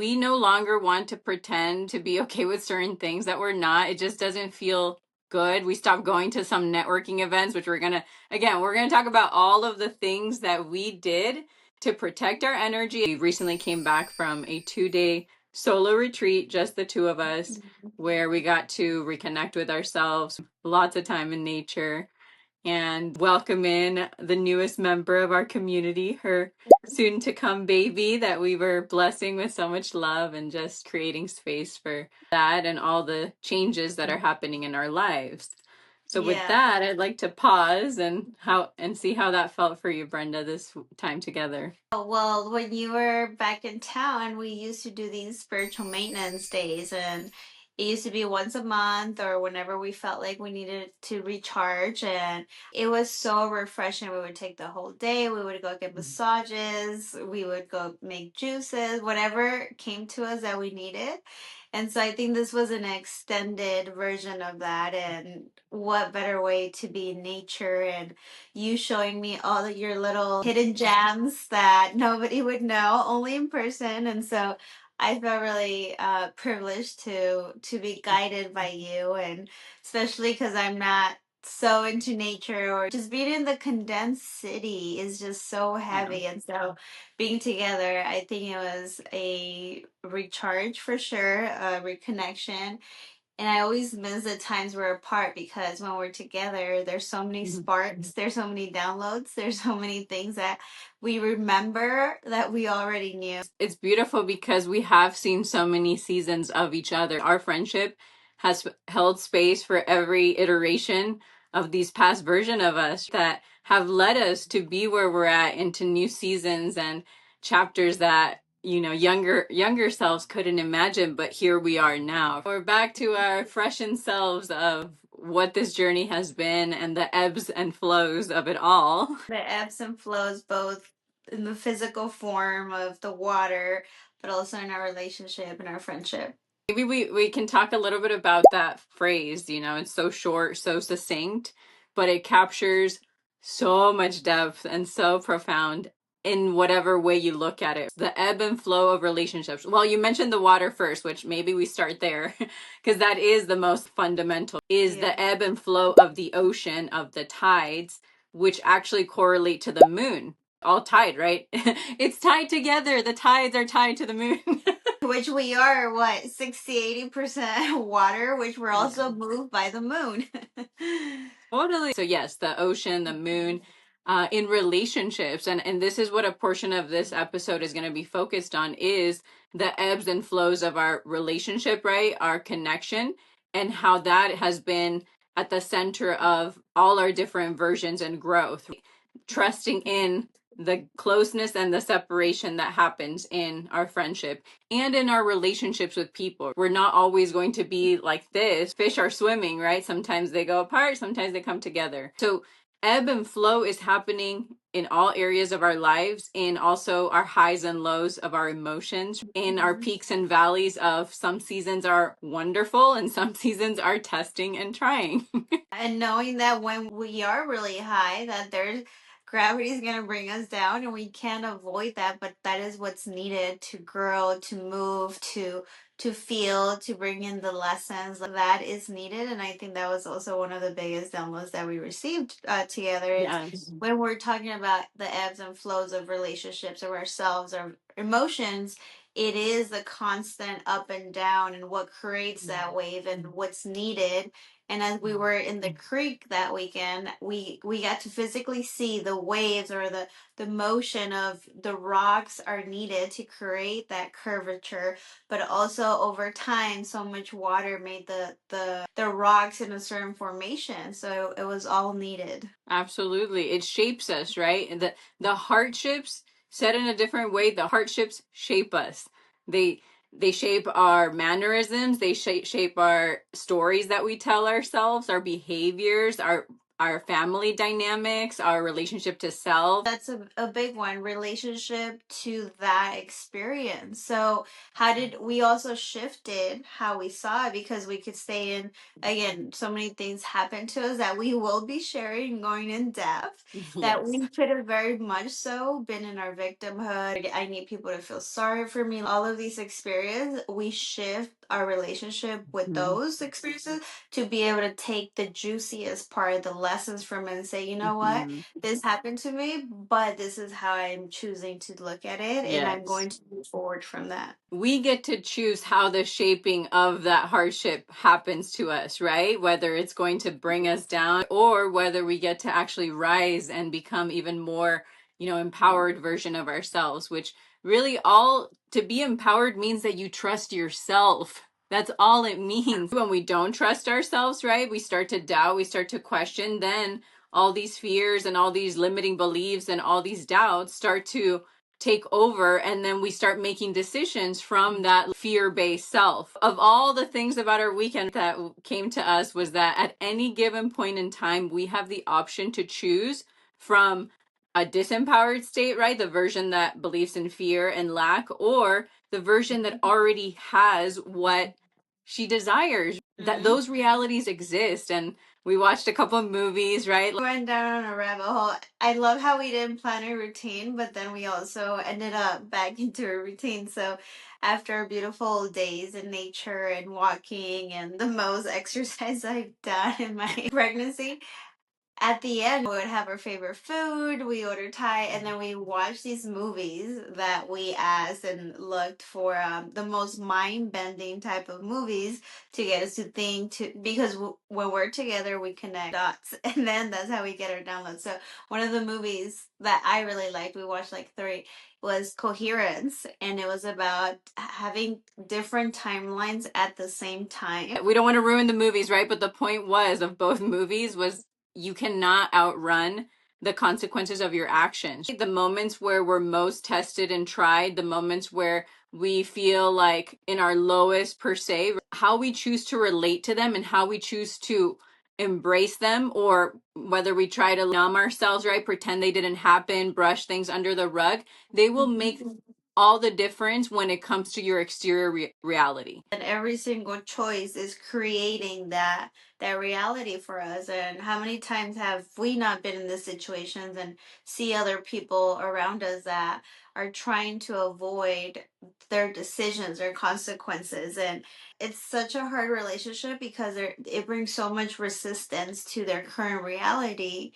We no longer want to pretend to be okay with certain things that we're not. It just doesn't feel good. We stopped going to some networking events, which we're going to talk about all of the things that we did to protect our energy. We recently came back from a 2-day solo retreat, just the two of us, where we got to reconnect with ourselves, lots of time in nature, and welcome in the newest member of our community, her soon to come baby that we were blessing with so much love, and just creating space for that and all the changes that are happening in our lives. So with that, I'd like to pause and see how that felt for you, Brenda, this time together. Well, when you were back in town, we used to do these spiritual maintenance days, and it used to be once a month or whenever we felt like we needed to recharge. And it was so refreshing. We would take the whole day, we would go get massages, we would go make juices, whatever came to us that we needed. And so I think this was an extended version of that. And what better way to be in nature, and you showing me all of your little hidden gems that nobody would know, only in person. And so I felt really privileged to be guided by you, and especially because I'm not so into nature, or just being in the condensed city is just so heavy. And so being together, I think it was a recharge for sure, a reconnection. And I always miss the times we're apart, because when we're together, there's so many sparks, there's so many downloads, there's so many things that we remember that we already knew. It's beautiful because we have seen so many seasons of each other. Our friendship has held space for every iteration of these past version of us that have led us to be where we're at, into new seasons and chapters that younger selves couldn't imagine, but here we are now. We're back to our freshened selves of what this journey has been and the ebbs and flows of it all. The ebbs and flows, both in the physical form of the water, but also in our relationship and our friendship. Maybe we can talk a little bit about that phrase. It's so short, so succinct, but it captures so much depth and so profound in whatever way you look at it. The ebb and flow of relationships. Well, you mentioned the water first, which maybe we start there, because that is the most fundamental, is the ebb and flow of the ocean, of the tides, which actually correlate to the moon. All tied, right? It's tied together. The tides are tied to the moon. Which we are, what, 60-80% water, which we're also moved by the moon. Totally. So yes, the ocean, the moon, in relationships, and this is what a portion of this episode is going to be focused on, is the ebbs and flows of our relationship, right? Our connection, and how that has been at the center of all our different versions and growth. Trusting in the closeness and the separation that happens in our friendship and in our relationships with people. We're not always going to be like this. Fish are swimming, right? Sometimes they go apart, sometimes they come together. So ebb and flow is happening in all areas of our lives, in also our highs and lows of our emotions, in our peaks and valleys of some seasons are wonderful and some seasons are testing and trying. And knowing that when we are really high, that there's gravity is going to bring us down, and we can't avoid that, but that is what's needed to grow, to move, to feel, to bring in the lessons that is needed. And I think that was also one of the biggest downloads that we received together. Yes. When we're talking about the ebbs and flows of relationships, of ourselves, or emotions, it is the constant up and down, and what creates that wave and what's needed. And as we were in the creek that weekend, we got to physically see the waves, or the motion of the rocks are needed to create that curvature. But also over time, so much water made the rocks in a certain formation. So it was all needed. Absolutely. It shapes us, right? And the hardships, said in a different way, the hardships shape us. They shape our mannerisms, they shape our stories that we tell ourselves, our behaviors, our family dynamics, our relationship to self. That's a big one, relationship to that experience. So how did we also shifted how we saw it, because we could stay in, again, so many things happen to us that we will be sharing, going in depth, that Yes. we could have very much so been in our victimhood. I need people to feel sorry for me. All of these experiences, we shift our relationship with those experiences to be able to take the juiciest part, the lessons from it, and say, you know what? Mhm. This happened to me, but this is how I'm choosing to look at it, and I'm Yes. going to move forward from that. We get to choose how the shaping of that hardship happens to us, right? Whether it's going to bring us down or whether we get to actually rise and become even more, empowered version of ourselves, which really all to be empowered means that you trust yourself. That's all it means. When we don't trust ourselves, right? We start to doubt, we start to question, then all these fears and all these limiting beliefs and all these doubts start to take over, and then we start making decisions from that fear-based self. Of all the things about our weekend that came to us was that at any given point in time we have the option to choose from a disempowered state, right, the version that believes in fear and lack, or the version that already has what she desires. That those realities exist. And we watched a couple of movies, right? We went down on a rabbit hole. I love how we didn't plan a routine, but then we also ended up back into a routine. So after beautiful days in nature and walking and the most exercise I've done in my pregnancy, at the end, we would have our favorite food, we ordered Thai, and then we watched these movies that we asked and looked for the most mind bending type of movies to get us to think, to because when we're together, we connect dots, and then that's how we get our downloads. So one of the movies that I really liked, we watched like three, was Coherence, and it was about having different timelines at the same time. We don't want to ruin the movies, right? But the point was of both movies was you cannot outrun the consequences of your actions. The moments where we're most tested and tried, the moments where we feel like in our lowest per se, how we choose to relate to them and how we choose to embrace them, or whether we try to numb ourselves, right, pretend they didn't happen, brush things under the rug, they will make all the difference when it comes to your exterior reality. And every single choice is creating that reality for us. And how many times have we not been in these situations and see other people around us that are trying to avoid their decisions, their consequences? And it's such a hard relationship because it brings so much resistance to their current reality.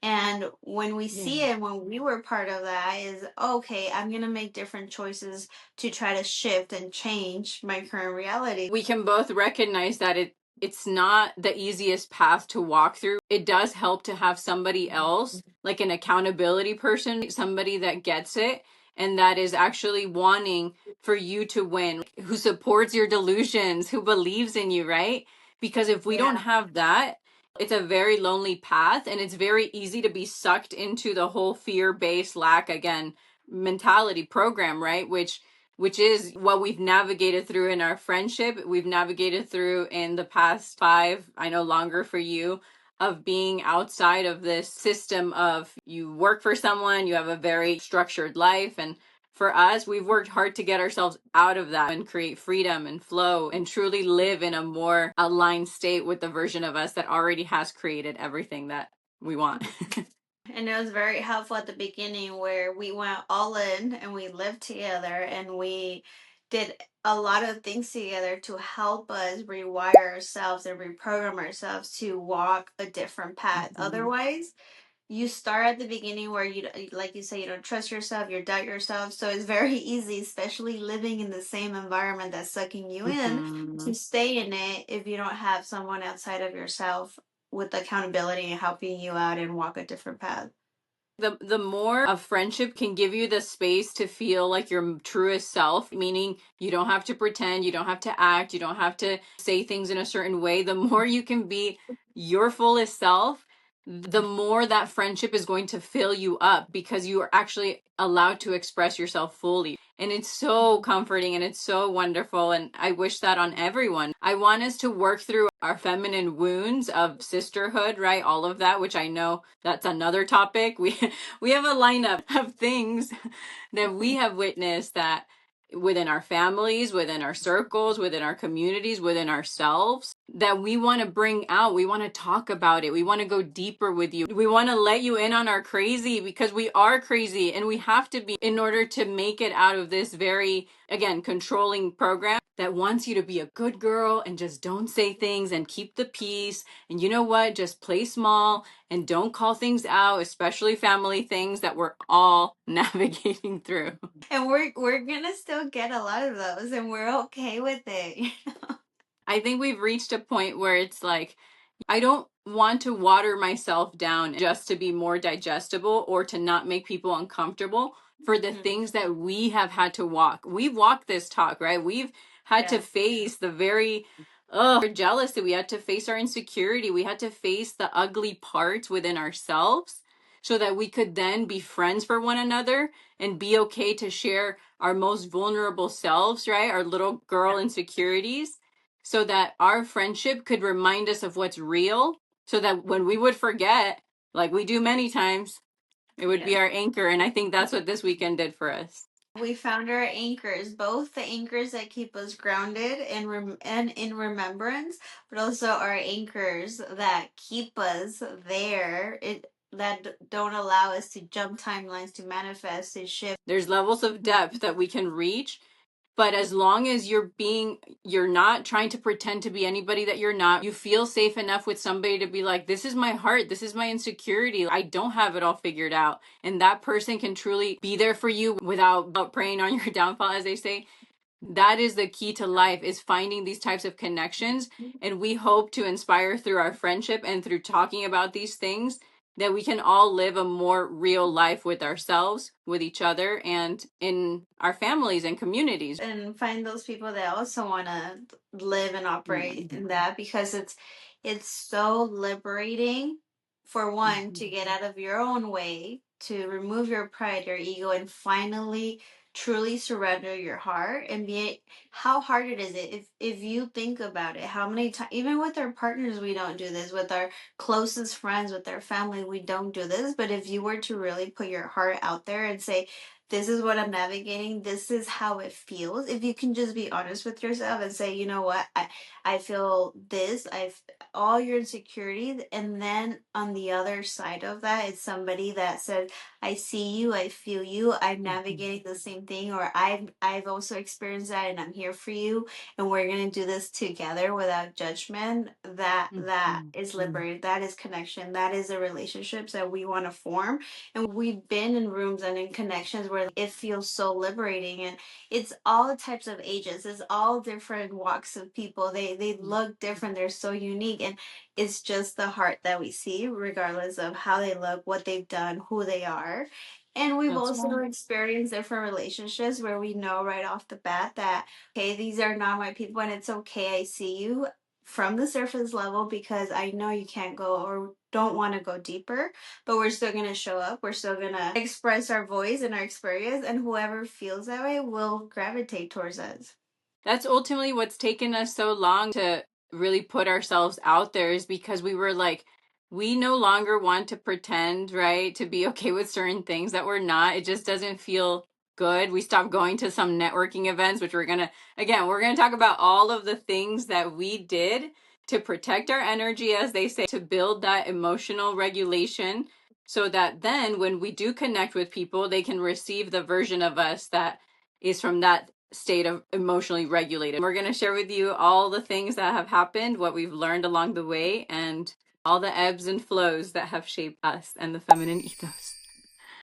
And when we see it, when we were part of that, is okay, I'm going to make different choices to try to shift and change my current reality. We can both recognize that it's not the easiest path to walk through. It does help to have somebody else, like an accountability person, somebody that gets it and that is actually wanting for you to win, who supports your delusions, who believes in you, right? Because if we don't have that, it's a very lonely path, and it's very easy to be sucked into the whole fear-based lack again mentality program, right? Which is what we've navigated through in our friendship. We've navigated through in the past 5, I know longer for you, of being outside of this system of you work for someone, you have a very structured life. And for us, we've worked hard to get ourselves out of that and create freedom and flow and truly live in a more aligned state with the version of us that already has created everything that we want. And it was very helpful at the beginning where we went all in and we lived together and we did a lot of things together to help us rewire ourselves and reprogram ourselves to walk a different path. Otherwise, you start at the beginning where you, like you say, you don't trust yourself, you doubt yourself. So it's very easy, especially living in the same environment that's sucking you in, to stay in it if you don't have someone outside of yourself with accountability and helping you out and walk a different path. The more a friendship can give you the space to feel like your truest self, meaning you don't have to pretend, you don't have to act, you don't have to say things in a certain way, the more you can be your fullest self, the more that friendship is going to fill you up because you are actually allowed to express yourself fully. And it's so comforting and it's so wonderful. And I wish that on everyone. I want us to work through our feminine wounds of sisterhood, right? All of that, which I know that's another topic. We have a lineup of things that we have witnessed that within our families, within our circles, within our communities, within ourselves, that we want to bring out. We want to talk about it. We want to go deeper with you. We want to let you in on our crazy, because we are crazy and we have to be, in order to make it out of this very, again, controlling program that wants you to be a good girl and just don't say things and keep the peace. And you know what? Just play small and don't call things out, especially family things that we're all navigating through. And we're gonna still get a lot of those, and we're okay with it. I think we've reached a point where it's like, I don't want to water myself down just to be more digestible or to not make people uncomfortable for the things that we have had to walk. We've walked this talk, right? We've had to face the very we're jealous, that we had to face our insecurity. We had to face the ugly parts within ourselves so that we could then be friends for one another and be okay to share our most vulnerable selves, right? Our little girl insecurities, so that our friendship could remind us of what's real, so that when we would forget, like we do many times, it would be our anchor. And I think that's what this weekend did for us. We found our anchors, both the anchors that keep us grounded and in remembrance, but also our anchors that keep us there. Don't allow us to jump timelines, to manifest, to shift. There's levels of depth that we can reach, but as long as you're not trying to pretend to be anybody that you're not, you feel safe enough with somebody to be like, this is my heart, this is my insecurity, I don't have it all figured out, and that person can truly be there for you without preying on your downfall, as they say. That is the key to life, is finding these types of connections. And we hope to inspire through our friendship and through talking about these things that we can all live a more real life with ourselves, with each other, and in our families and communities. And find those people that also want to live and operate in that, because it's so liberating, for one, to get out of your own way, to remove your pride, your ego, and finally truly surrender your heart and be. How hard it is, it if you think about it, how many times, even with our partners, we don't do this, with our closest friends, with our family, we don't do this. But if you were to really put your heart out there and say, this is what I'm navigating, this is how it feels. If you can just be honest with yourself and say, you know what, I feel this, I've all your insecurities, and then on the other side of that, it's somebody that says, I see you, I feel you, I'm navigating the same thing, or I've also experienced that and I'm here for you, and we're gonna do this together without judgment. That is liberated, that is connection, that is the relationships that we want to form. And we've been in rooms and in connections where it feels so liberating. And it's all types of ages, it's all different walks of people. They look different, they're so unique. And it's just the heart that we see, regardless of how they look, what they've done, who they are. And we've also experienced different relationships where we know right off the bat that, okay, these are not my people, and it's okay, I see you from the surface level, because I know you can't go or don't want to go deeper, but we're still going to show up. We're still going to express our voice and our experience, and whoever feels that way will gravitate towards us. That's ultimately what's taken us so long to really put ourselves out there, is because we were like, we no longer want to pretend, right, to be okay with certain things that we're not. It just doesn't feel good. We stopped going to some networking events, which we're going to talk about all of the things that we did to protect our energy, as they say, to build that emotional regulation, so that then when we do connect with people, they can receive the version of us that is from that state of emotionally regulated. We're going to share with you all the things that have happened, what we've learned along the way, and all the ebbs and flows that have shaped us and the feminine ethos.